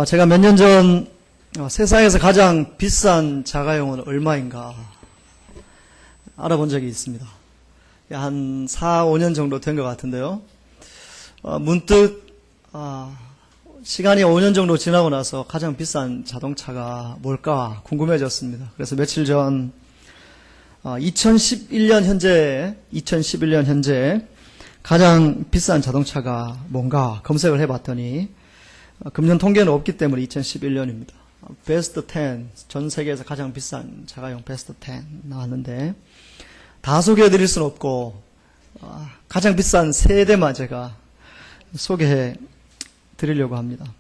제가 몇 년 전 세상에서 가장 비싼 자가용은 얼마인가 알아본 적이 있습니다. 한 4, 5년 정도 된 것 같은데요. 문득 시간이 5년 정도 지나고 나서 가장 비싼 자동차가 뭘까 궁금해졌습니다. 그래서 며칠 전 2011년 현재 가장 비싼 자동차가 뭔가 검색을 해봤더니 금년 통계는 없기 때문에 2011년입니다. 베스트 10, 전 세계에서 가장 비싼 자가용 베스트 10 나왔는데 다 소개해드릴 수는 없고 가장 비싼 세 대만 제가 소개해 드리려고 합니다.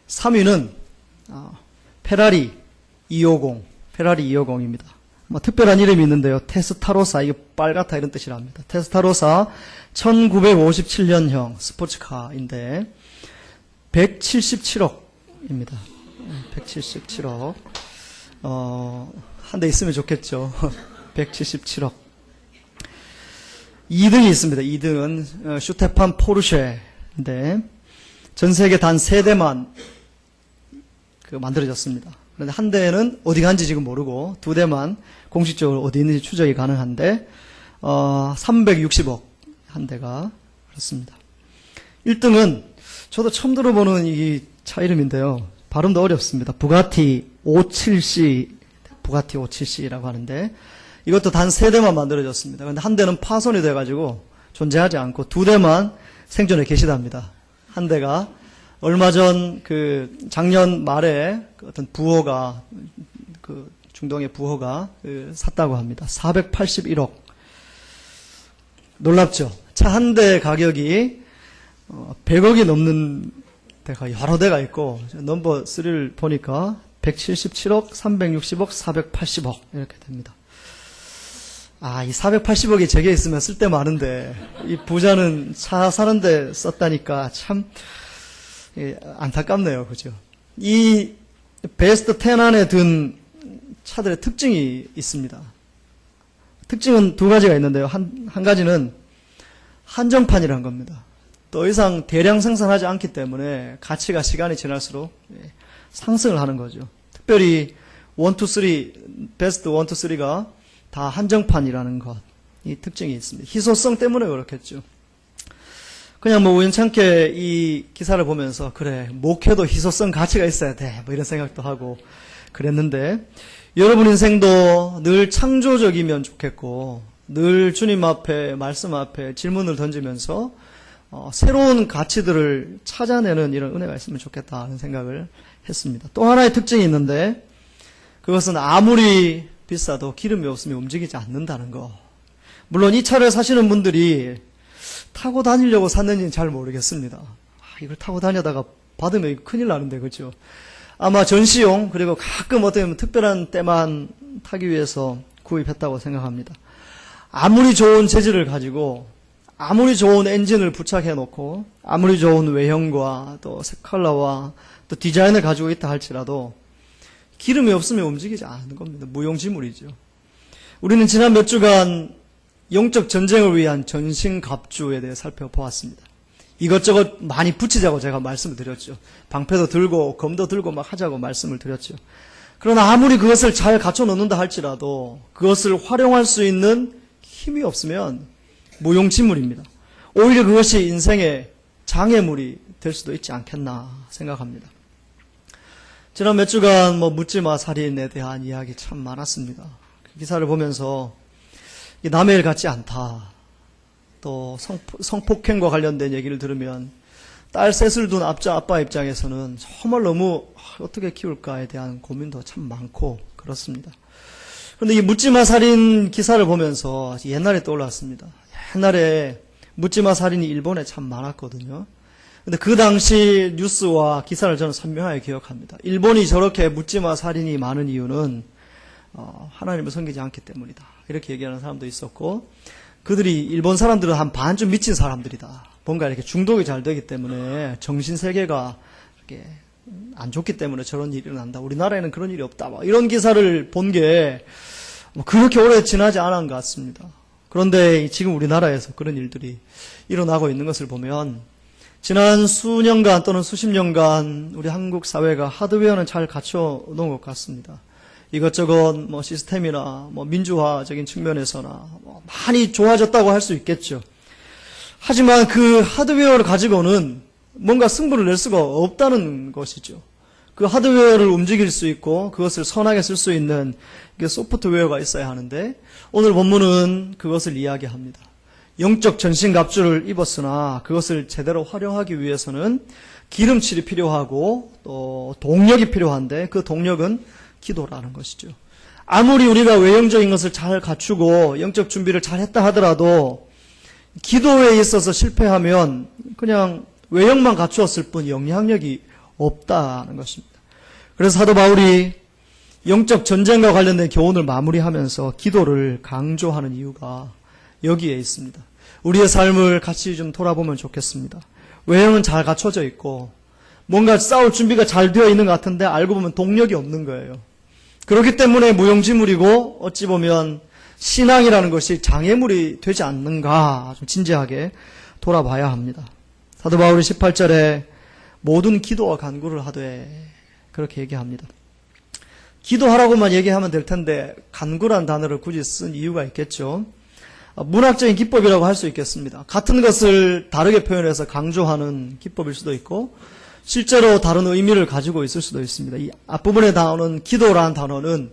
3위는 페라리 250입니다. 특별한 이름이 있는데요. 테스타로사, 이게 빨갛다 이런 뜻이랍니다. 테스타로사 1957년형 스포츠카인데 177억입니다. 177억. 한 대 있으면 좋겠죠. 177억. 2등이 있습니다. 2등은 슈테판 포르쉐인데 전 세계 단 3대만 만들어졌습니다. 그런데 한 대는 어디 간지 지금 모르고 2대만 공식적으로 어디 있는지 추적이 가능한데 360억 한 대가 그렇습니다. 1등은 저도 처음 들어보는 이 차 이름인데요. 발음도 어렵습니다. 부가티 577C라고 하는데 이것도 단 3대만 만들어졌습니다. 그런데 한 대는 파손이 돼가지고 존재하지 않고 2대만 생존해 계시답니다. 한 대가 얼마 전 작년 말에 어떤 부호가 중동의 부호가 샀다고 합니다. 481억. 놀랍죠? 차 한 대 가격이 100억이 넘는 데가 여러 대가 있고 넘버 3를 보니까 177억, 360억, 480억 이렇게 됩니다. 이 480억이 제게 있으면 쓸 데 많은데 이 부자는 차 사는데 썼다니까 참 안타깝네요. 그죠? 이 베스트 10 안에 든 차들의 특징이 있습니다. 특징은 두 가지가 있는데요. 한 가지는 한정판이라는 겁니다. 더 이상 대량 생산하지 않기 때문에 가치가 시간이 지날수록 상승을 하는 거죠. 특별히 1, 2, 3, 베스트 1, 2, 3가 다 한정판이라는 것, 이 특징이 있습니다. 희소성 때문에 그렇겠죠. 그냥 우연찮게 이 기사를 보면서 그래, 목회도 희소성 가치가 있어야 돼, 이런 생각도 하고 그랬는데 여러분 인생도 늘 창조적이면 좋겠고 늘 주님 앞에 말씀 앞에 질문을 던지면서 새로운 가치들을 찾아내는 이런 은혜가 있으면 좋겠다 하는 생각을 했습니다. 또 하나의 특징이 있는데 그것은 아무리 비싸도 기름이 없으면 움직이지 않는다는 거. 물론 이 차를 사시는 분들이 타고 다니려고 샀는지는 잘 모르겠습니다. 이걸 타고 다니다가 받으면 큰일 나는데, 그렇죠? 아마 전시용 그리고 가끔 어떤 특별한 때만 타기 위해서 구입했다고 생각합니다. 아무리 좋은 재질을 가지고 아무리 좋은 엔진을 부착해 놓고 아무리 좋은 외형과 또 색컬러와 또 디자인을 가지고 있다 할지라도 기름이 없으면 움직이지 않는 겁니다. 무용지물이죠. 우리는 지난 몇 주간 영적 전쟁을 위한 전신갑주에 대해 살펴보았습니다. 이것저것 많이 붙이자고 제가 말씀을 드렸죠. 방패도 들고 검도 들고 막 하자고 말씀을 드렸죠. 그러나 아무리 그것을 잘 갖춰 놓는다 할지라도 그것을 활용할 수 있는 힘이 없으면 무용지물입니다. 오히려 그것이 인생의 장애물이 될 수도 있지 않겠나 생각합니다. 지난 몇 주간 묻지마 살인에 대한 이야기 참 많았습니다. 그 기사를 보면서 남의 일 같지 않다. 또 성폭행과 관련된 얘기를 들으면 딸 셋을 둔 아빠 입장에서는 정말 너무 어떻게 키울까에 대한 고민도 참 많고 그렇습니다. 그런데 이 묻지마 살인 기사를 보면서 옛날에 떠올랐습니다. 옛날에 묻지마 살인이 일본에 참 많았거든요. 근데 그 당시 뉴스와 기사를 저는 선명하게 기억합니다. 일본이 저렇게 묻지마 살인이 많은 이유는 하나님을 섬기지 않기 때문이다. 이렇게 얘기하는 사람도 있었고 그들이 일본 사람들은 한 반쯤 미친 사람들이다. 뭔가 이렇게 중독이 잘 되기 때문에 정신세계가 이렇게 안 좋기 때문에 저런 일이 일어난다. 우리나라에는 그런 일이 없다. 이런 기사를 본 게 그렇게 오래 지나지 않은 것 같습니다. 그런데 지금 우리나라에서 그런 일들이 일어나고 있는 것을 보면 지난 수년간 또는 수십 년간 우리 한국 사회가 하드웨어는 잘 갖춰 놓은 것 같습니다. 이것저것 시스템이나 민주화적인 측면에서나 많이 좋아졌다고 할 수 있겠죠. 하지만 그 하드웨어를 가지고는 뭔가 승부를 낼 수가 없다는 것이죠. 그 하드웨어를 움직일 수 있고 그것을 선하게 쓸 수 있는 소프트웨어가 있어야 하는데 오늘 본문은 그것을 이야기합니다. 영적 전신갑주를 입었으나 그것을 제대로 활용하기 위해서는 기름칠이 필요하고 또 동력이 필요한데 그 동력은 기도라는 것이죠. 아무리 우리가 외형적인 것을 잘 갖추고 영적 준비를 잘 했다 하더라도 기도에 있어서 실패하면 그냥 외형만 갖추었을 뿐 영향력이 없다는 것입니다. 그래서 사도 바울이 영적 전쟁과 관련된 교훈을 마무리하면서 기도를 강조하는 이유가 여기에 있습니다. 우리의 삶을 같이 좀 돌아보면 좋겠습니다. 외형은 잘 갖춰져 있고 뭔가 싸울 준비가 잘 되어 있는 것 같은데 알고 보면 동력이 없는 거예요. 그렇기 때문에 무용지물이고 어찌 보면 신앙이라는 것이 장애물이 되지 않는가 좀 진지하게 돌아봐야 합니다. 사도 바울이 18절에 모든 기도와 간구를 하되 그렇게 얘기합니다. 기도하라고만 얘기하면 될 텐데 간구란 단어를 굳이 쓴 이유가 있겠죠. 문학적인 기법이라고 할 수 있겠습니다. 같은 것을 다르게 표현해서 강조하는 기법일 수도 있고 실제로 다른 의미를 가지고 있을 수도 있습니다. 이 앞부분에 나오는 기도라는 단어는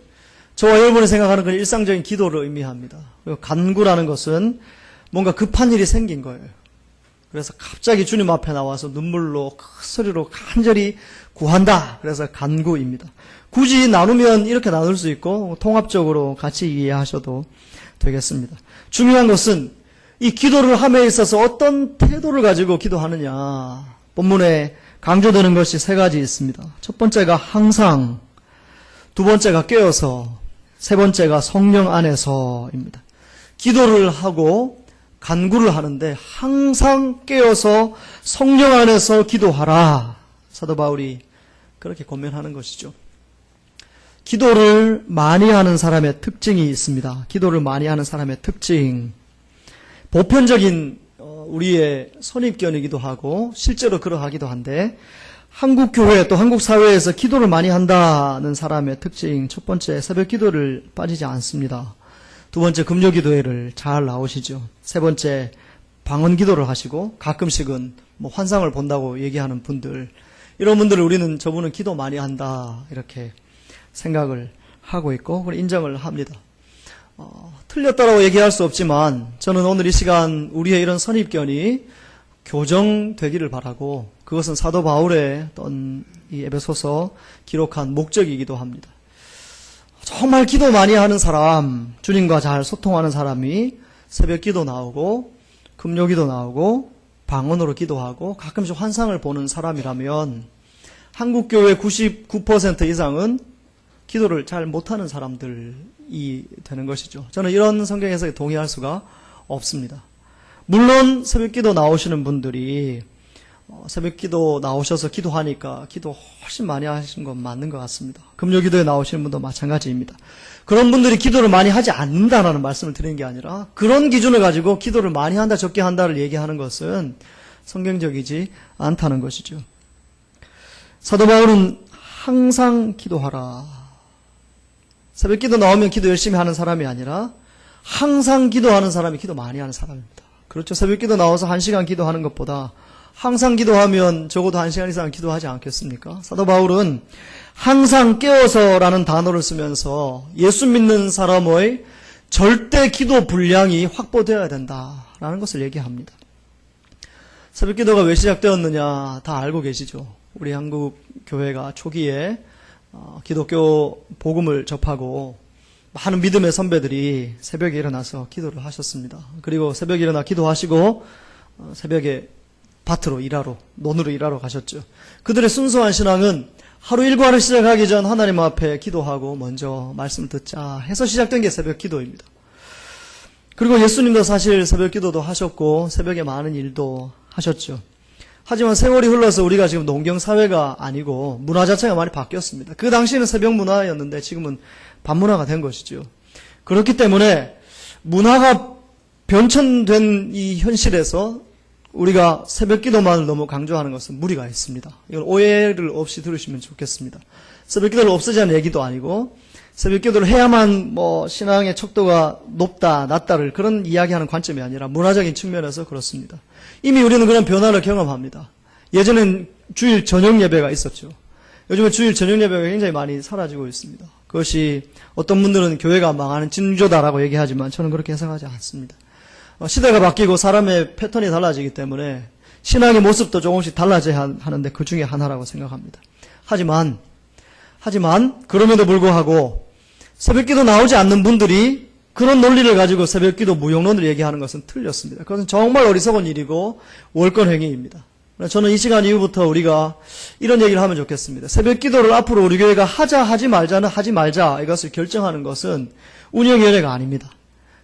저와 여러분이 생각하는 그런 일상적인 기도를 의미합니다. 그리고 간구라는 것은 뭔가 급한 일이 생긴 거예요. 그래서 갑자기 주님 앞에 나와서 눈물로 큰 소리로 간절히 구한다. 그래서 간구입니다. 굳이 나누면 이렇게 나눌 수 있고 통합적으로 같이 이해하셔도 되겠습니다. 중요한 것은 이 기도를 함에 있어서 어떤 태도를 가지고 기도하느냐. 본문에 강조되는 것이 세 가지 있습니다. 첫 번째가 항상, 두 번째가 깨어서, 세 번째가 성령 안에서입니다. 기도를 하고 간구를 하는데 항상 깨어서 성령 안에서 기도하라. 사도 바울이 그렇게 권면하는 것이죠. 기도를 많이 하는 사람의 특징이 있습니다. 기도를 많이 하는 사람의 특징. 보편적인 우리의 선입견이기도 하고 실제로 그러하기도 한데 한국 교회 또 한국 사회에서 기도를 많이 한다는 사람의 특징. 첫 번째, 새벽 기도를 빠지지 않습니다. 두 번째, 금요 기도회를 잘 나오시죠. 세 번째, 방언 기도를 하시고 가끔씩은 환상을 본다고 얘기하는 분들. 이런 분들을 우리는 저분은 기도 많이 한다 이렇게 생각을 하고 있고 그걸 인정을 합니다. 틀렸다라고 얘기할 수 없지만 저는 오늘 이 시간 우리의 이런 선입견이 교정되기를 바라고 그것은 사도 바울의 어떤 이 에베소서 기록한 목적이기도 합니다. 정말 기도 많이 하는 사람, 주님과 잘 소통하는 사람이 새벽 기도 나오고 금요 기도 나오고 방언으로 기도하고 가끔씩 환상을 보는 사람이라면 한국 교회 99% 이상은 기도를 잘 못하는 사람들이 되는 것이죠. 저는 이런 성경 해석에 동의할 수가 없습니다. 물론 새벽기도 나오시는 분들이 새벽기도 나오셔서 기도하니까 기도 훨씬 많이 하신 건 맞는 것 같습니다. 금요기도에 나오시는 분도 마찬가지입니다. 그런 분들이 기도를 많이 하지 않는다라는 말씀을 드리는 게 아니라 그런 기준을 가지고 기도를 많이 한다 적게 한다를 얘기하는 것은 성경적이지 않다는 것이죠. 사도 바울은 항상 기도하라. 새벽 기도 나오면 기도 열심히 하는 사람이 아니라 항상 기도하는 사람이 기도 많이 하는 사람입니다. 그렇죠. 새벽 기도 나와서 1시간 기도하는 것보다 항상 기도하면 적어도 1시간 이상 기도하지 않겠습니까? 사도 바울은 항상 깨어서라는 단어를 쓰면서 예수 믿는 사람의 절대 기도 분량이 확보되어야 된다라는 것을 얘기합니다. 새벽 기도가 왜 시작되었느냐 다 알고 계시죠. 우리 한국 교회가 초기에 기독교 복음을 접하고 많은 믿음의 선배들이 새벽에 일어나서 기도를 하셨습니다. 그리고 새벽에 일어나 기도하시고 새벽에 밭으로 일하러, 논으로 일하러 가셨죠. 그들의 순수한 신앙은 하루 일과를 시작하기 전 하나님 앞에 기도하고 먼저 말씀을 듣자 해서 시작된 게 새벽 기도입니다. 그리고 예수님도 사실 새벽 기도도 하셨고 새벽에 많은 일도 하셨죠. 하지만 세월이 흘러서 우리가 지금 농경사회가 아니고 문화 자체가 많이 바뀌었습니다. 그 당시에는 새벽 문화였는데 지금은 밤문화가 된 것이죠. 그렇기 때문에 문화가 변천된 이 현실에서 우리가 새벽 기도만을 너무 강조하는 것은 무리가 있습니다. 이건 오해를 없이 들으시면 좋겠습니다. 새벽 기도를 없애자는 얘기도 아니고 새벽 기도를 해야만 신앙의 척도가 높다, 낮다를 그런 이야기하는 관점이 아니라 문화적인 측면에서 그렇습니다. 이미 우리는 그런 변화를 경험합니다. 예전엔 주일 저녁 예배가 있었죠. 요즘은 주일 저녁 예배가 굉장히 많이 사라지고 있습니다. 그것이 어떤 분들은 교회가 망하는 징조다라고 얘기하지만 저는 그렇게 해석하지 않습니다. 시대가 바뀌고 사람의 패턴이 달라지기 때문에 신앙의 모습도 조금씩 달라져야 하는데 그 중에 하나라고 생각합니다. 하지만 그럼에도 불구하고 새벽기도 나오지 않는 분들이 그런 논리를 가지고 새벽기도 무용론을 얘기하는 것은 틀렸습니다. 그것은 정말 어리석은 일이고 월권행위입니다. 저는 이 시간 이후부터 우리가 이런 얘기를 하면 좋겠습니다. 새벽기도를 앞으로 우리 교회가 하지 말자 이것을 결정하는 것은 운영위원회가 아닙니다.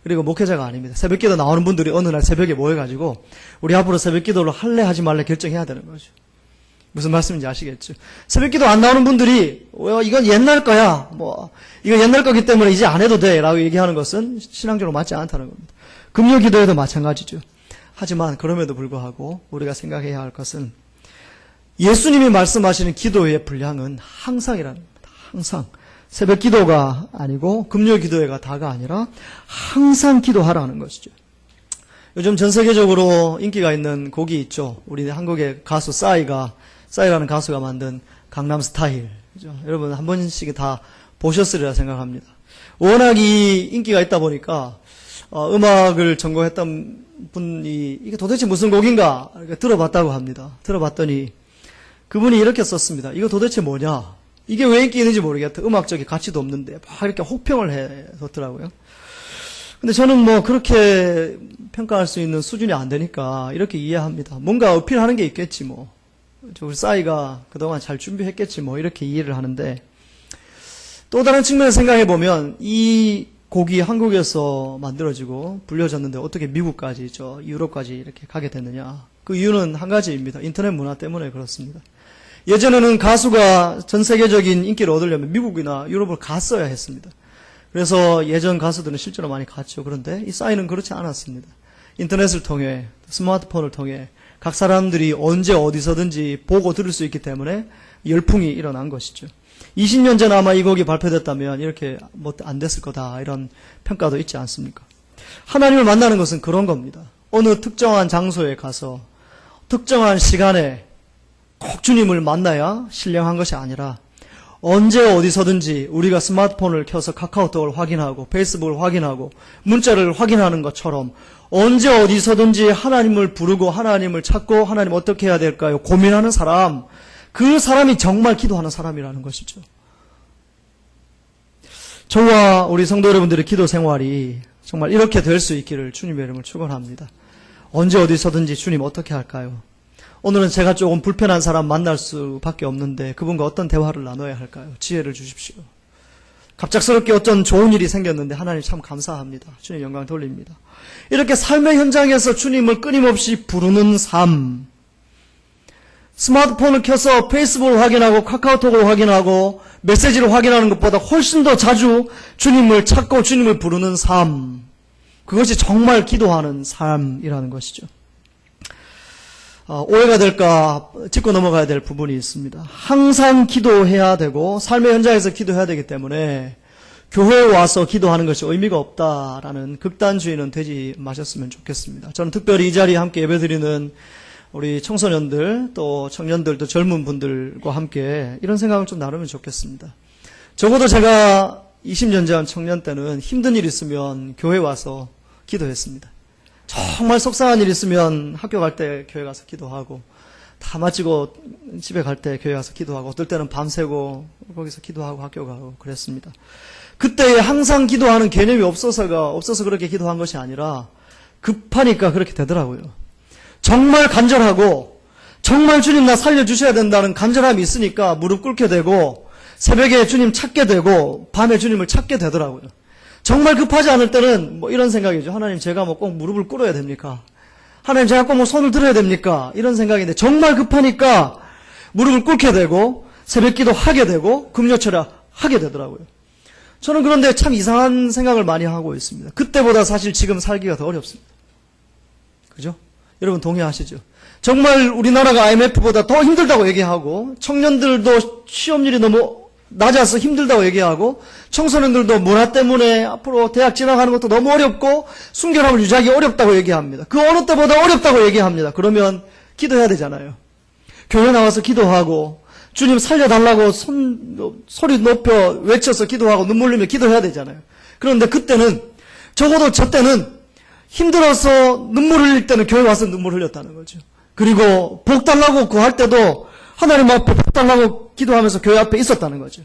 그리고 목회자가 아닙니다. 새벽기도 나오는 분들이 어느 날 새벽에 모여가지고 우리 앞으로 새벽기도를 할래 하지 말래 결정해야 되는 거죠. 무슨 말씀인지 아시겠죠? 새벽기도 안 나오는 분들이 이건 옛날 거야. 이건 옛날 거기 때문에 이제 안 해도 돼 라고 얘기하는 것은 신앙적으로 맞지 않다는 겁니다. 금요기도에도 마찬가지죠. 하지만 그럼에도 불구하고 우리가 생각해야 할 것은 예수님이 말씀하시는 기도의 분량은 항상이라는 겁니다. 항상. 새벽 기도가 아니고 금요 기도회가 다가 아니라 항상 기도하라는 것이죠. 요즘 전 세계적으로 인기가 있는 곡이 있죠. 우리 한국의 가수 싸이라는 가수가 만든 강남스타일. 그죠? 여러분 한 번씩 다 보셨으리라 생각합니다. 워낙 이 인기가 있다 보니까 음악을 전공했던 분이 이게 도대체 무슨 곡인가 들어봤다고 합니다. 들어봤더니 그분이 이렇게 썼습니다. 이거 도대체 뭐냐? 이게 왜 인기 있는지 모르겠다. 음악적인 가치도 없는데 막 이렇게 혹평을 해뒀더라고요. 근데 저는 그렇게 평가할 수 있는 수준이 안 되니까 이렇게 이해합니다. 뭔가 어필하는 게 있겠지 우리 싸이가 그동안 잘 준비했겠지 이렇게 이해를 하는데 또 다른 측면에서 생각해 보면 이 곡이 한국에서 만들어지고 불려졌는데 어떻게 미국까지 유럽까지 이렇게 가게 됐느냐. 그 이유는 한 가지입니다. 인터넷 문화 때문에 그렇습니다. 예전에는 가수가 전 세계적인 인기를 얻으려면 미국이나 유럽을 갔어야 했습니다. 그래서 예전 가수들은 실제로 많이 갔죠. 그런데 이 싸이는 그렇지 않았습니다. 인터넷을 통해 스마트폰을 통해 각 사람들이 언제 어디서든지 보고 들을 수 있기 때문에 열풍이 일어난 것이죠. 20년 전에 아마 이 곡이 발표됐다면 이렇게 안 됐을 거다 이런 평가도 있지 않습니까? 하나님을 만나는 것은 그런 겁니다. 어느 특정한 장소에 가서 특정한 시간에 꼭 주님을 만나야 신령한 것이 아니라 언제 어디서든지 우리가 스마트폰을 켜서 카카오톡을 확인하고 페이스북을 확인하고 문자를 확인하는 것처럼 언제 어디서든지 하나님을 부르고 하나님을 찾고 하나님 어떻게 해야 될까요? 고민하는 사람, 그 사람이 정말 기도하는 사람이라는 것이죠. 저와 우리 성도 여러분들의 기도 생활이 정말 이렇게 될 수 있기를 주님의 이름을 축원합니다. 언제 어디서든지 주님 어떻게 할까요? 오늘은 제가 조금 불편한 사람 만날 수밖에 없는데 그분과 어떤 대화를 나눠야 할까요? 지혜를 주십시오. 갑작스럽게 어떤 좋은 일이 생겼는데 하나님 참 감사합니다. 주님 영광 돌립니다. 이렇게 삶의 현장에서 주님을 끊임없이 부르는 삶. 스마트폰을 켜서 페이스북을 확인하고 카카오톡을 확인하고 메시지를 확인하는 것보다 훨씬 더 자주 주님을 찾고 주님을 부르는 삶. 그것이 정말 기도하는 삶이라는 것이죠. 오해가 될까 짚고 넘어가야 될 부분이 있습니다. 항상 기도해야 되고 삶의 현장에서 기도해야 되기 때문에 교회에 와서 기도하는 것이 의미가 없다라는 극단주의는 되지 마셨으면 좋겠습니다. 저는 특별히 이 자리에 함께 예배드리는 우리 청소년들 또 청년들 또 젊은 분들과 함께 이런 생각을 좀 나누면 좋겠습니다. 적어도 제가 20년 전 청년 때는 힘든 일 있으면 교회 와서 기도했습니다. 정말 속상한 일 있으면 학교 갈 때 교회 가서 기도하고 다 마치고 집에 갈 때 교회 가서 기도하고 어떨 때는 밤새고 거기서 기도하고 학교 가고 그랬습니다. 그때 항상 기도하는 개념이 없어서 그렇게 기도한 것이 아니라 급하니까 그렇게 되더라고요. 정말 간절하고 정말 주님 나 살려주셔야 된다는 간절함이 있으니까 무릎 꿇게 되고 새벽에 주님 찾게 되고 밤에 주님을 찾게 되더라고요. 정말 급하지 않을 때는 이런 생각이죠. 하나님 제가 꼭 무릎을 꿇어야 됩니까? 하나님 제가 꼭 손을 들어야 됩니까? 이런 생각인데 정말 급하니까 무릎을 꿇게 되고 새벽기도 하게 되고 금요철야 하게 되더라고요. 저는 그런데 참 이상한 생각을 많이 하고 있습니다. 그때보다 사실 지금 살기가 더 어렵습니다. 그죠? 여러분 동의하시죠? 정말 우리나라가 IMF보다 더 힘들다고 얘기하고 청년들도 취업률이 너무 낮아서 힘들다고 얘기하고 청소년들도 문화 때문에 앞으로 대학 진학하는 것도 너무 어렵고 순결함을 유지하기 어렵다고 얘기합니다. 그 어느 때보다 어렵다고 얘기합니다. 그러면 기도해야 되잖아요. 교회 나와서 기도하고 주님 살려달라고 소리 높여 외쳐서 기도하고 눈물 흘리며 기도해야 되잖아요. 그런데 그때는 적어도 저 때는 힘들어서 눈물 흘릴 때는 교회 와서 눈물 흘렸다는 거죠. 그리고 복 달라고 구할 때도 하나님 앞에 복 달라고 기도하면서 교회 앞에 있었다는 거죠.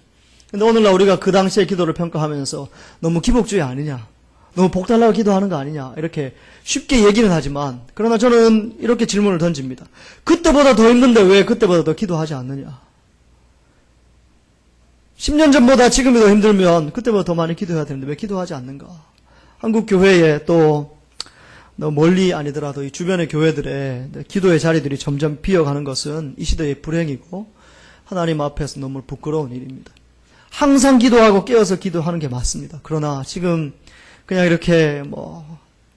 근데 오늘날 우리가 그 당시의 기도를 평가하면서 너무 기복주의 아니냐, 너무 복 달라고 기도하는 거 아니냐 이렇게 쉽게 얘기는 하지만, 그러나 저는 이렇게 질문을 던집니다. 그때보다 더 힘든데 왜 그때보다 더 기도하지 않느냐? 10년 전보다 지금이 더 힘들면 그때보다 더 많이 기도해야 되는데 왜 기도하지 않는가? 한국 교회에 또 너무 멀리 아니더라도 이 주변의 교회들의 기도의 자리들이 점점 비어가는 것은 이 시대의 불행이고 하나님 앞에서 너무 부끄러운 일입니다. 항상 기도하고 깨어서 기도하는 게 맞습니다. 그러나 지금 그냥 이렇게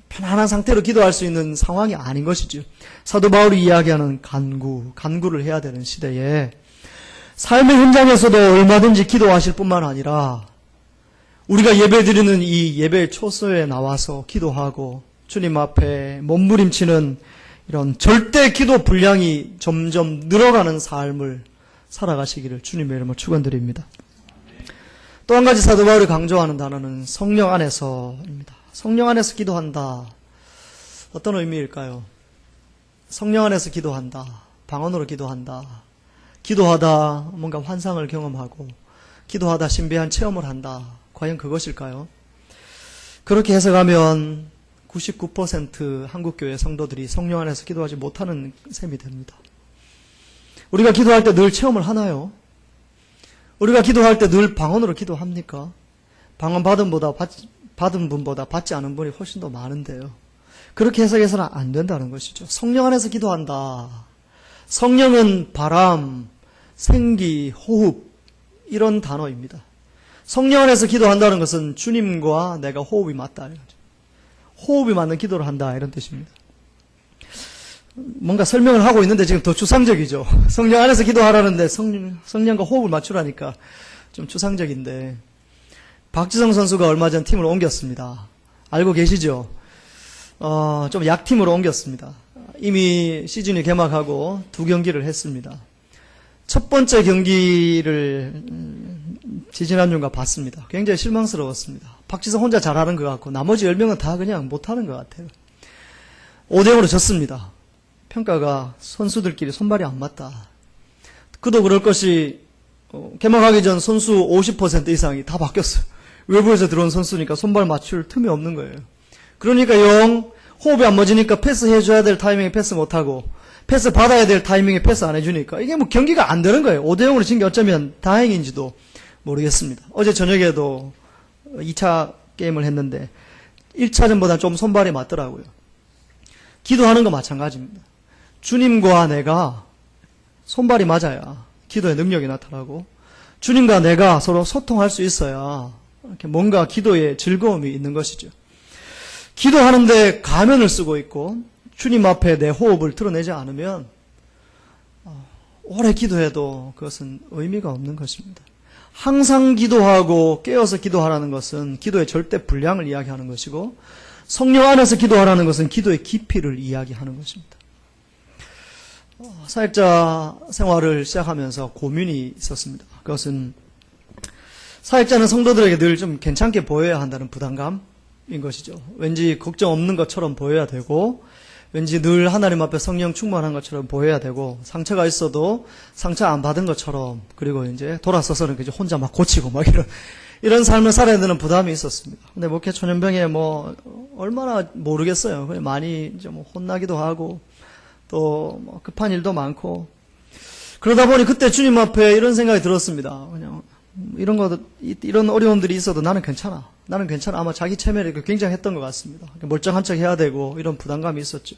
편안한 상태로 기도할 수 있는 상황이 아닌 것이죠. 사도 바울이 이야기하는 간구를 해야 되는 시대에 삶의 현장에서도 얼마든지 기도하실 뿐만 아니라 우리가 예배드리는 이 예배 초소에 나와서 기도하고 주님 앞에 몸부림치는 이런 절대 기도 분량이 점점 늘어가는 삶을 살아가시기를 주님의 이름으로 축원드립니다. 또 한 가지 사도 바울이 강조하는 단어는 성령 안에서입니다. 성령 안에서 기도한다. 어떤 의미일까요? 성령 안에서 기도한다. 방언으로 기도한다. 기도하다 뭔가 환상을 경험하고 기도하다 신비한 체험을 한다. 과연 그것일까요? 그렇게 해석하면 99% 한국교회 성도들이 성령 안에서 기도하지 못하는 셈이 됩니다. 우리가 기도할 때 늘 체험을 하나요? 우리가 기도할 때 늘 방언으로 기도합니까? 방언 받은 분보다 받지 않은 분이 훨씬 더 많은데요. 그렇게 해석해서는 안 된다는 것이죠. 성령 안에서 기도한다. 성령은 바람, 생기, 호흡 이런 단어입니다. 성령 안에서 기도한다는 것은 주님과 내가 호흡이 맞다. 호흡이 맞는 기도를 한다 이런 뜻입니다. 뭔가 설명을 하고 있는데 지금 더 추상적이죠. 성령 안에서 기도하라는데 성령과 호흡을 맞추라니까 좀 추상적인데, 박지성 선수가 얼마 전 팀을 옮겼습니다. 알고 계시죠? 좀 약팀으로 옮겼습니다. 이미 시즌이 개막하고 2경기를 했습니다. 첫 번째 경기를 지지난주가 봤습니다. 굉장히 실망스러웠습니다. 박지성 혼자 잘하는 것 같고 나머지 10명은 다 그냥 못하는 것 같아요. 5대0으로 졌습니다. 평가가 선수들끼리 손발이 안 맞다. 그도 그럴 것이 개막하기 전 선수 50% 이상이 다 바뀌었어요. 외부에서 들어온 선수니까 손발 맞출 틈이 없는 거예요. 그러니까 호흡이 안 맞으니까 패스해줘야 될 타이밍에 패스 못하고 패스 받아야 될 타이밍에 패스 안 해주니까 이게 경기가 안 되는 거예요. 5대0으로 진 게 어쩌면 다행인지도 모르겠습니다. 어제 저녁에도 2차 게임을 했는데 1차전보다 좀 손발이 맞더라고요. 기도하는 거 마찬가지입니다. 주님과 내가 손발이 맞아야 기도의 능력이 나타나고 주님과 내가 서로 소통할 수 있어야 이렇게 뭔가 기도에 즐거움이 있는 것이죠. 기도하는데 가면을 쓰고 있고 주님 앞에 내 호흡을 드러내지 않으면 오래 기도해도 그것은 의미가 없는 것입니다. 항상 기도하고 깨어서 기도하라는 것은 기도의 절대 분량을 이야기하는 것이고 성령 안에서 기도하라는 것은 기도의 깊이를 이야기하는 것입니다. 사역자 생활을 시작하면서 고민이 있었습니다. 그것은 사역자는 성도들에게 늘 좀 괜찮게 보여야 한다는 부담감인 것이죠. 왠지 걱정 없는 것처럼 보여야 되고 왠지 늘 하나님 앞에 성령 충만한 것처럼 보여야 되고 상처가 있어도 상처 안 받은 것처럼, 그리고 이제 돌아서서는 혼자 막 고치고 막 이런 삶을 살아야 되는 부담이 있었습니다. 근데 목회 초년병에 얼마나 모르겠어요. 그냥 많이 좀 혼나기도 하고 또 급한 일도 많고 그러다 보니 그때 주님 앞에 이런 생각이 들었습니다. 그냥 이런 어려움들이 있어도 나는 괜찮아. 아마 자기 체면이 굉장했던 것 같습니다. 멀쩡한 척 해야 되고 이런 부담감이 있었죠.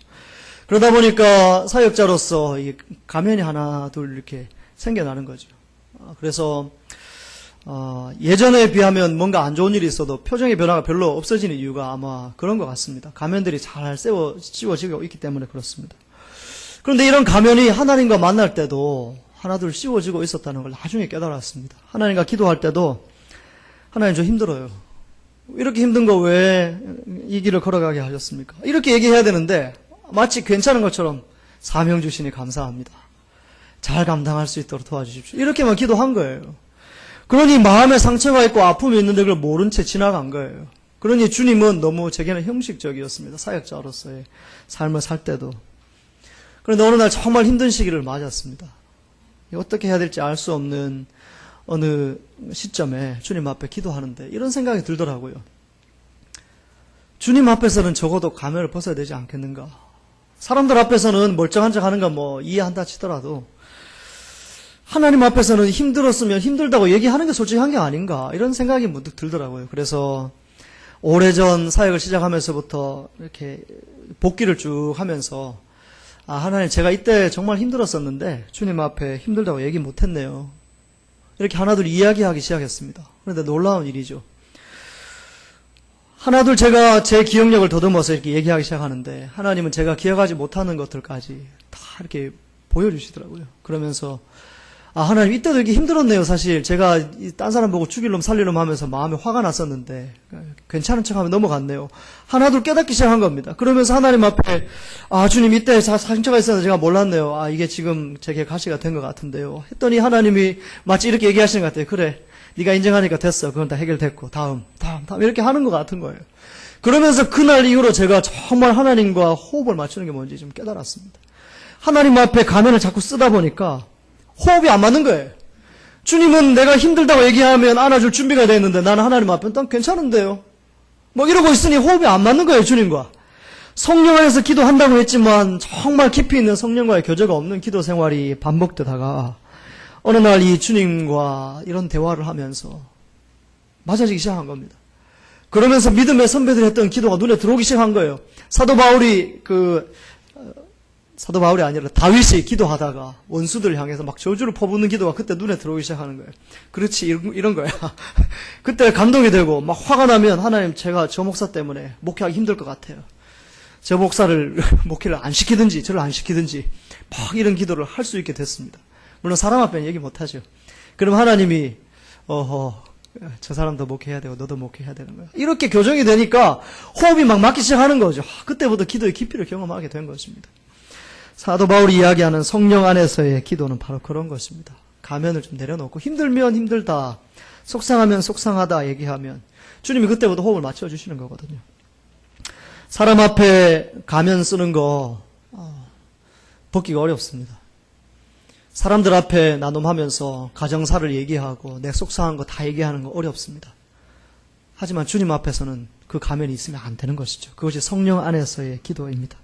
그러다 보니까 사역자로서 가면이 하나 둘 이렇게 생겨나는 거죠. 그래서 예전에 비하면 뭔가 안 좋은 일이 있어도 표정의 변화가 별로 없어지는 이유가 아마 그런 것 같습니다. 가면들이 잘 씌워지고 있기 때문에 그렇습니다. 그런데 이런 가면이 하나님과 만날 때도 하나둘 씌워지고 있었다는 걸 나중에 깨달았습니다. 하나님과 기도할 때도 하나님 저 힘들어요. 이렇게 힘든 거 왜 이 길을 걸어가게 하셨습니까? 이렇게 얘기해야 되는데 마치 괜찮은 것처럼 사명 주시니 감사합니다. 잘 감당할 수 있도록 도와주십시오. 이렇게만 기도한 거예요. 그러니 마음에 상처가 있고 아픔이 있는데 그걸 모른 채 지나간 거예요. 그러니 주님은 너무 제게는 형식적이었습니다. 사역자로서의 삶을 살 때도. 그런데 어느 날 정말 힘든 시기를 맞았습니다. 어떻게 해야 될지 알 수 없는 어느 시점에 주님 앞에 기도하는데 이런 생각이 들더라고요. 주님 앞에서는 적어도 가면을 벗어야 되지 않겠는가. 사람들 앞에서는 멀쩡한 척 하는 건 뭐 이해한다 치더라도 하나님 앞에서는 힘들었으면 힘들다고 얘기하는 게 솔직한 게 아닌가 이런 생각이 문득 들더라고요. 그래서 오래전 사역을 시작하면서부터 이렇게 복기를 쭉 하면서 하나님 제가 이때 정말 힘들었었는데 주님 앞에 힘들다고 얘기 못했네요. 이렇게 하나둘 이야기하기 시작했습니다. 그런데 놀라운 일이죠. 하나둘 제가 제 기억력을 더듬어서 이렇게 얘기하기 시작하는데 하나님은 제가 기억하지 못하는 것들까지 다 이렇게 보여주시더라고요. 그러면서 하나님 이때도 이렇게 힘들었네요. 사실 제가 딴 사람 보고 죽일 놈 살릴 놈 하면서 마음에 화가 났었는데 괜찮은 척하면 넘어갔네요. 하나둘 깨닫기 시작한 겁니다. 그러면서 하나님 앞에 주님 이때 상처가 있었는데 제가 몰랐네요. 이게 지금 제게 가시가 된 것 같은데요. 했더니 하나님이 마치 이렇게 얘기하시는 것 같아요. 그래 네가 인정하니까 됐어. 그건 다 해결됐고 다음 이렇게 하는 것 같은 거예요. 그러면서 그날 이후로 제가 정말 하나님과 호흡을 맞추는 게 뭔지 좀 깨달았습니다. 하나님 앞에 가면을 자꾸 쓰다 보니까 호흡이 안 맞는 거예요. 주님은 내가 힘들다고 얘기하면 안아줄 준비가 돼 있는데 나는 하나님 앞에 난 괜찮은데요. 뭐 이러고 있으니 호흡이 안 맞는 거예요. 주님과. 성령 안에서 기도한다고 했지만 정말 깊이 있는 성령과의 교제가 없는 기도 생활이 반복되다가 어느 날 이 주님과 이런 대화를 하면서 맞아지기 시작한 겁니다. 그러면서 믿음의 선배들이 했던 기도가 눈에 들어오기 시작한 거예요. 사도 바울이 아니라 다윗이 기도하다가 원수들을 향해서 막 저주를 퍼붓는 기도가 그때 눈에 들어오기 시작하는 거예요. 그렇지 이런 거야. 그때 감동이 되고 막 화가 나면 하나님 제가 저 목사 때문에 목회하기 힘들 것 같아요. 저 목사를 목회를 안 시키든지 저를 안 시키든지 막 이런 기도를 할 수 있게 됐습니다. 물론 사람 앞에는 얘기 못하죠. 그럼 하나님이 저 사람도 목회해야 되고 너도 목회해야 되는 거야. 이렇게 교정이 되니까 호흡이 막 맞기 시작하는 거죠. 그때부터 기도의 깊이를 경험하게 된 것입니다. 사도 바울이 이야기하는 성령 안에서의 기도는 바로 그런 것입니다. 가면을 좀 내려놓고 힘들면 힘들다, 속상하면 속상하다 얘기하면 주님이 그때부터 호흡을 맞춰주시는 거거든요. 사람 앞에 가면 쓰는 거 벗기가 어렵습니다. 사람들 앞에 나눔하면서 가정사를 얘기하고 내 속상한 거 다 얘기하는 거 어렵습니다. 하지만 주님 앞에서는 그 가면이 있으면 안 되는 것이죠. 그것이 성령 안에서의 기도입니다.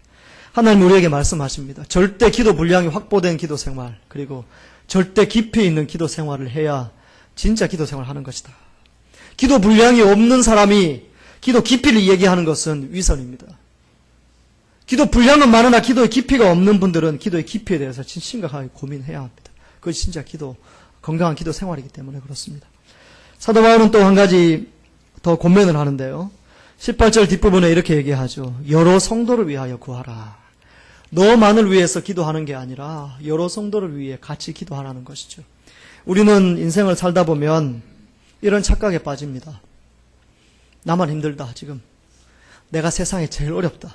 하나님 우리에게 말씀하십니다. 절대 기도 분량이 확보된 기도 생활, 그리고 절대 깊이 있는 기도 생활을 해야 진짜 기도 생활을 하는 것이다. 기도 분량이 없는 사람이 기도 깊이를 얘기하는 것은 위선입니다. 기도 분량은 많으나 기도의 깊이가 없는 분들은 기도의 깊이에 대해서 심각하게 고민해야 합니다. 그것이 진짜 건강한 기도 생활이기 때문에 그렇습니다. 사도 바울은 또 한 가지 더 권면을 하는데요. 18절 뒷부분에 이렇게 얘기하죠. 여러 성도를 위하여 구하라. 너만을 위해서 기도하는 게 아니라 여러 성도를 위해 같이 기도하라는 것이죠. 우리는 인생을 살다 보면 이런 착각에 빠집니다. 나만 힘들다 지금. 내가 세상에 제일 어렵다.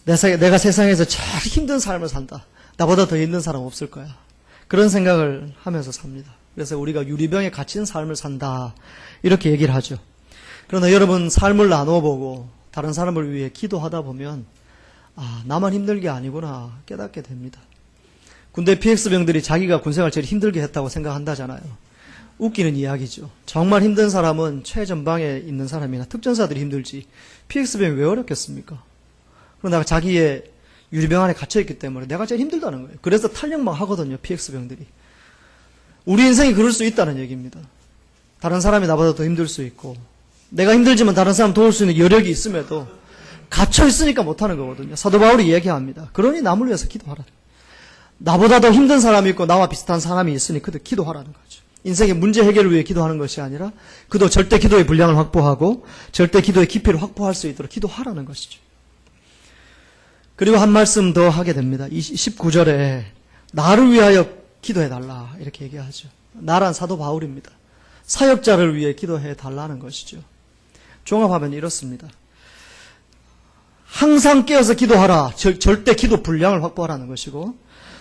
내가 세상에서 제일 힘든 삶을 산다. 나보다 더 힘든 사람 없을 거야. 그런 생각을 하면서 삽니다. 그래서 우리가 유리병에 갇힌 삶을 산다. 이렇게 얘기를 하죠. 그러나 여러분 삶을 나눠보고 다른 사람을 위해 기도하다 보면 나만 힘든 게 아니구나 깨닫게 됩니다. 군대 PX병들이 자기가 군생활 제일 힘들게 했다고 생각한다잖아요. 웃기는 이야기죠. 정말 힘든 사람은 최전방에 있는 사람이나 특전사들이 힘들지 PX병이 왜 어렵겠습니까? 그러나 자기의 유리병 안에 갇혀있기 때문에 내가 제일 힘들다는 거예요. 그래서 탄력만 하거든요. PX병들이. 우리 인생이 그럴 수 있다는 얘기입니다. 다른 사람이 나보다 더 힘들 수 있고 내가 힘들지만 다른 사람 도울 수 있는 여력이 있음에도 갇혀있으니까 못하는 거거든요. 사도 바울이 얘기합니다. 그러니 남을 위해서 기도하라. 나보다 더 힘든 사람이 있고 나와 비슷한 사람이 있으니 그들 기도하라는 거죠. 인생의 문제 해결을 위해 기도하는 것이 아니라 그도 절대 기도의 분량을 확보하고 절대 기도의 깊이를 확보할 수 있도록 기도하라는 것이죠. 그리고 한 말씀 더 하게 됩니다. 19절에 나를 위하여 기도해달라 이렇게 얘기하죠. 나란 사도 바울입니다. 사역자를 위해 기도해달라는 것이죠. 종합하면 이렇습니다. 항상 깨어서 기도하라. 절대 기도 분량을 확보하라는 것이고,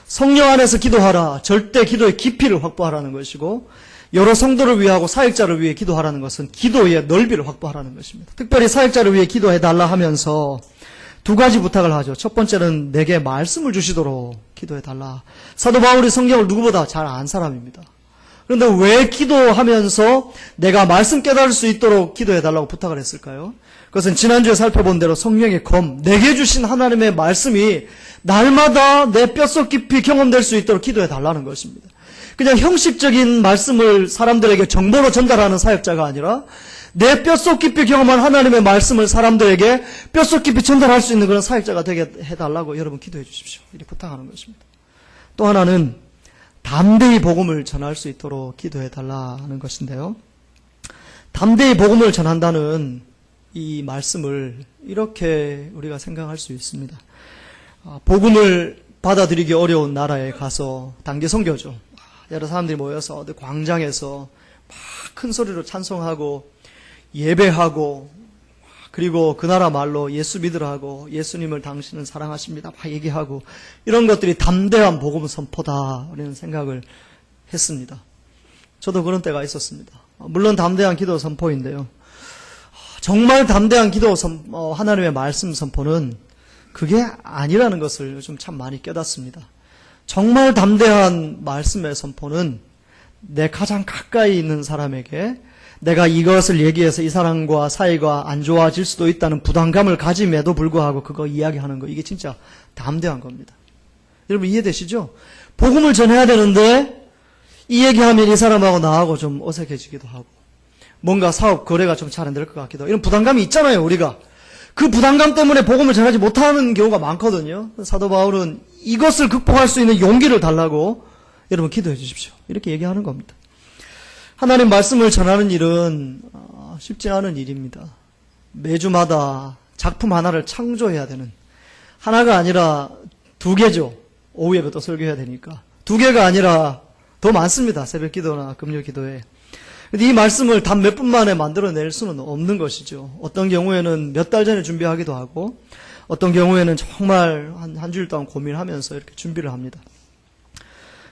성령 안에서 기도하라. 절대 기도의 깊이를 확보하라는 것이고, 여러 성도를 위하고 사역자를 위해 기도하라는 것은 기도의 넓이를 확보하라는 것입니다. 특별히 사역자를 위해 기도해달라 하면서 두 가지 부탁을 하죠. 첫 번째는 내게 말씀을 주시도록 기도해달라. 사도 바울이 성경을 누구보다 잘 안 사람입니다. 그런데 왜 기도하면서 내가 말씀 깨달을 수 있도록 기도해달라고 부탁을 했을까요? 그것은 지난주에 살펴본 대로 성령의 검, 내게 주신 하나님의 말씀이 날마다 내 뼛속 깊이 경험될 수 있도록 기도해달라는 것입니다. 그냥 형식적인 말씀을 사람들에게 정보로 전달하는 사역자가 아니라 내 뼛속 깊이 경험한 하나님의 말씀을 사람들에게 뼛속 깊이 전달할 수 있는 그런 사역자가 되게 해달라고 여러분 기도해 주십시오. 이렇게 부탁하는 것입니다. 또 하나는 담대히 복음을 전할 수 있도록 기도해 달라는 것인데요. 담대히 복음을 전한다는 이 말씀을 이렇게 우리가 생각할 수 있습니다. 복음을 받아들이기 어려운 나라에 가서 단기 선교죠. 여러 사람들이 모여서 광장에서 막 큰 소리로 찬송하고 예배하고 그리고 그 나라 말로 예수 믿으라고 예수님을 당신은 사랑하십니다 막 얘기하고 이런 것들이 담대한 복음 선포다 우리는 생각을 했습니다. 저도 그런 때가 있었습니다. 물론 담대한 기도 선포인데요. 정말 담대한 기도 하나님의 말씀 선포는 그게 아니라는 것을 요즘 참 많이 깨닫습니다. 정말 담대한 말씀의 선포는 내 가장 가까이 있는 사람에게 내가 이것을 얘기해서 이 사람과 사이가 안 좋아질 수도 있다는 부담감을 가짐에도 불구하고 그거 이야기하는 거, 이게 진짜 담대한 겁니다. 여러분 이해되시죠? 복음을 전해야 되는데 이 얘기하면 이 사람하고 나하고 좀 어색해지기도 하고 뭔가 사업 거래가 좀 잘 안 될 것 같기도 하고 이런 부담감이 있잖아요. 우리가 그 부담감 때문에 복음을 전하지 못하는 경우가 많거든요. 사도 바울은 이것을 극복할 수 있는 용기를 달라고 여러분 기도해 주십시오. 이렇게 얘기하는 겁니다. 하나님 말씀을 전하는 일은 쉽지 않은 일입니다. 매주마다 작품 하나를 창조해야 되는, 하나가 아니라 두 개죠. 오후 예배 또 설교해야 되니까. 두 개가 아니라 더 많습니다. 새벽 기도나 금요 기도에. 근데 이 말씀을 단 몇 분 만에 만들어낼 수는 없는 것이죠. 어떤 경우에는 몇 달 전에 준비하기도 하고 어떤 경우에는 정말 한 주일 동안 고민하면서 이렇게 준비를 합니다.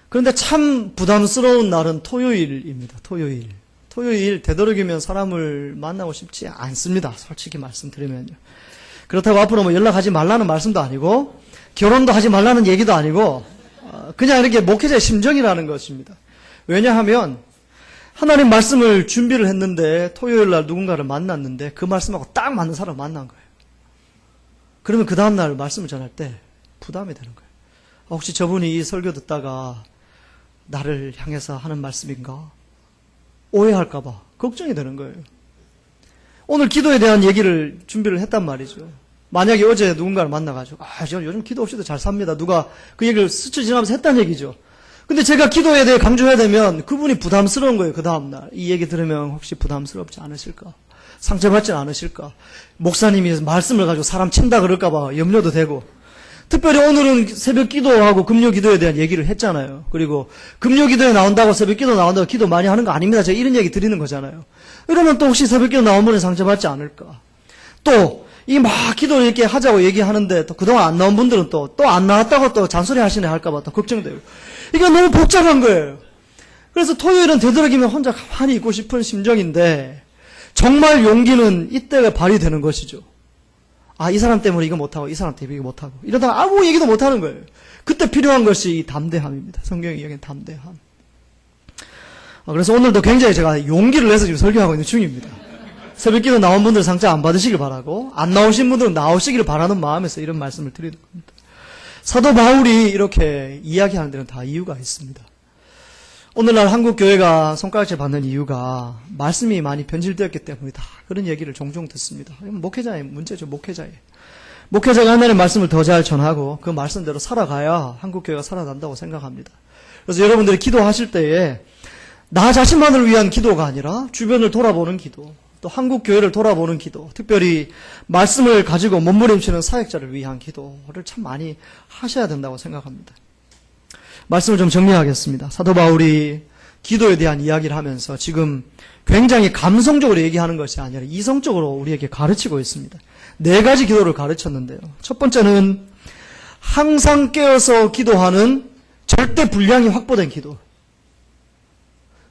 그런데 참 부담스러운 날은 토요일입니다. 토요일 되도록이면 사람을 만나고 싶지 않습니다. 솔직히 말씀드리면요. 그렇다고 앞으로 뭐 연락하지 말라는 말씀도 아니고 결혼도 하지 말라는 얘기도 아니고 그냥 이렇게 목회자의 심정이라는 것입니다. 왜냐하면 하나님 말씀을 준비를 했는데 토요일 날 누군가를 만났는데 그 말씀하고 딱 맞는 사람을 만난 거예요. 그러면 그 다음날 말씀을 전할 때 부담이 되는 거예요. 혹시 저분이 이 설교 듣다가 나를 향해서 하는 말씀인가? 오해할까봐 걱정이 되는 거예요. 오늘 기도에 대한 얘기를 준비를 했단 말이죠. 만약에 어제 누군가를 만나가지고 저 요즘 기도 없이도 잘 삽니다. 누가 그 얘기를 스쳐 지나면서 했단 얘기죠. 근데 제가 기도에 대해 강조해야 되면 그분이 부담스러운 거예요. 그 다음날 이 얘기 들으면 혹시 부담스럽지 않으실까? 상처받지 않으실까? 목사님이 말씀을 가지고 사람 친다 그럴까봐 염려도 되고, 특별히 오늘은 새벽 기도하고 금요 기도에 대한 얘기를 했잖아요. 그리고 금요 기도에 나온다고 새벽 기도 나온다고 기도 많이 하는 거 아닙니다. 제가 이런 얘기 드리는 거잖아요. 이러면 또 혹시 새벽 기도 나온 분이 상처받지 않을까? 또 이 막 기도를 이렇게 하자고 얘기하는데 또 그동안 안 나온 분들은 또 안 나왔다고 또 잔소리 하시네 할까봐 또 걱정되고, 이게 너무 복잡한 거예요. 그래서 토요일은 되도록이면 혼자 가만히 있고 싶은 심정인데 정말 용기는 이때가 발휘되는 것이죠. 이 사람 때문에 이거 못하고 이 사람 때문에 이거 못하고 이러다가 아무 얘기도 못하는 거예요. 그때 필요한 것이 이 담대함입니다. 성경이 이야기하는 담대함. 그래서 오늘도 굉장히 제가 용기를 내서 지금 설교하고 있는 중입니다. 새벽기도 나온 분들 상처 안 받으시길 바라고 안 나오신 분들은 나오시기를 바라는 마음에서 이런 말씀을 드리는 겁니다. 사도 바울이 이렇게 이야기하는 데는 다 이유가 있습니다. 오늘날 한국 교회가 손가락질 받는 이유가 말씀이 많이 변질되었기 때문이다. 그런 얘기를 종종 듣습니다. 목회자의 문제죠. 목회자가 하나님의 말씀을 더 잘 전하고 그 말씀대로 살아가야 한국 교회가 살아난다고 생각합니다. 그래서 여러분들이 기도하실 때에 나 자신만을 위한 기도가 아니라 주변을 돌아보는 기도, 또 한국 교회를 돌아보는 기도, 특별히 말씀을 가지고 몸부림치는 사역자를 위한 기도를 참 많이 하셔야 된다고 생각합니다. 말씀을 좀 정리하겠습니다. 사도 바울이 기도에 대한 이야기를 하면서 지금 굉장히 감성적으로 얘기하는 것이 아니라 이성적으로 우리에게 가르치고 있습니다. 4가지 기도를 가르쳤는데요. 첫 번째는 항상 깨어서 기도하는 절대 분량이 확보된 기도.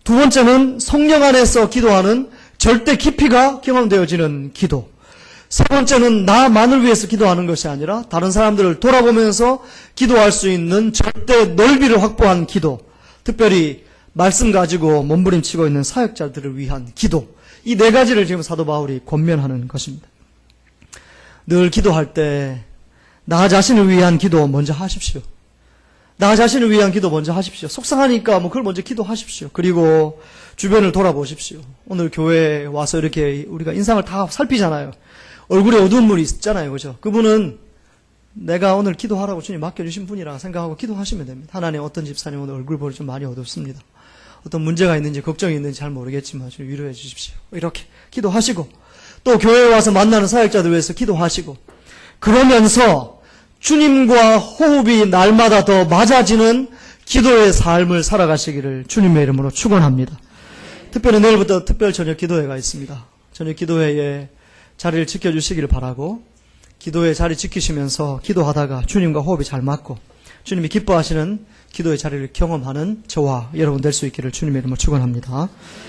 두 번째는 성령 안에서 기도하는 절대 깊이가 경험되어지는 기도. 세 번째는 나만을 위해서 기도하는 것이 아니라 다른 사람들을 돌아보면서 기도할 수 있는 절대 넓이를 확보한 기도. 특별히 말씀 가지고 몸부림치고 있는 사역자들을 위한 기도. 이 4가지를 지금 사도 바울이 권면하는 것입니다. 늘 기도할 때 나 자신을 위한 기도 먼저 하십시오. 나 자신을 위한 기도 먼저 하십시오. 속상하니까 그걸 먼저 기도하십시오. 그리고 주변을 돌아보십시오. 오늘 교회에 와서 이렇게 우리가 인상을 다 살피잖아요. 얼굴에 어두운 물이 있잖아요. 그죠? 그분은 내가 오늘 기도하라고 주님 맡겨주신 분이라 생각하고 기도하시면 됩니다. 하나님, 어떤 집사님 오늘 얼굴 보니 좀 많이 어둡습니다. 어떤 문제가 있는지 걱정이 있는지 잘 모르겠지만 좀 위로해 주십시오. 이렇게 기도하시고, 또 교회에 와서 만나는 사역자들 위해서 기도하시고, 그러면서 주님과 호흡이 날마다 더 맞아지는 기도의 삶을 살아가시기를 주님의 이름으로 축원합니다. 특별히 내일부터 특별 저녁 기도회가 있습니다. 저녁 기도회에 자리를 지켜주시기를 바라고, 기도의 자리 지키시면서 기도하다가 주님과 호흡이 잘 맞고 주님이 기뻐하시는 기도의 자리를 경험하는 저와 여러분 될 수 있기를 주님의 이름으로 축원합니다.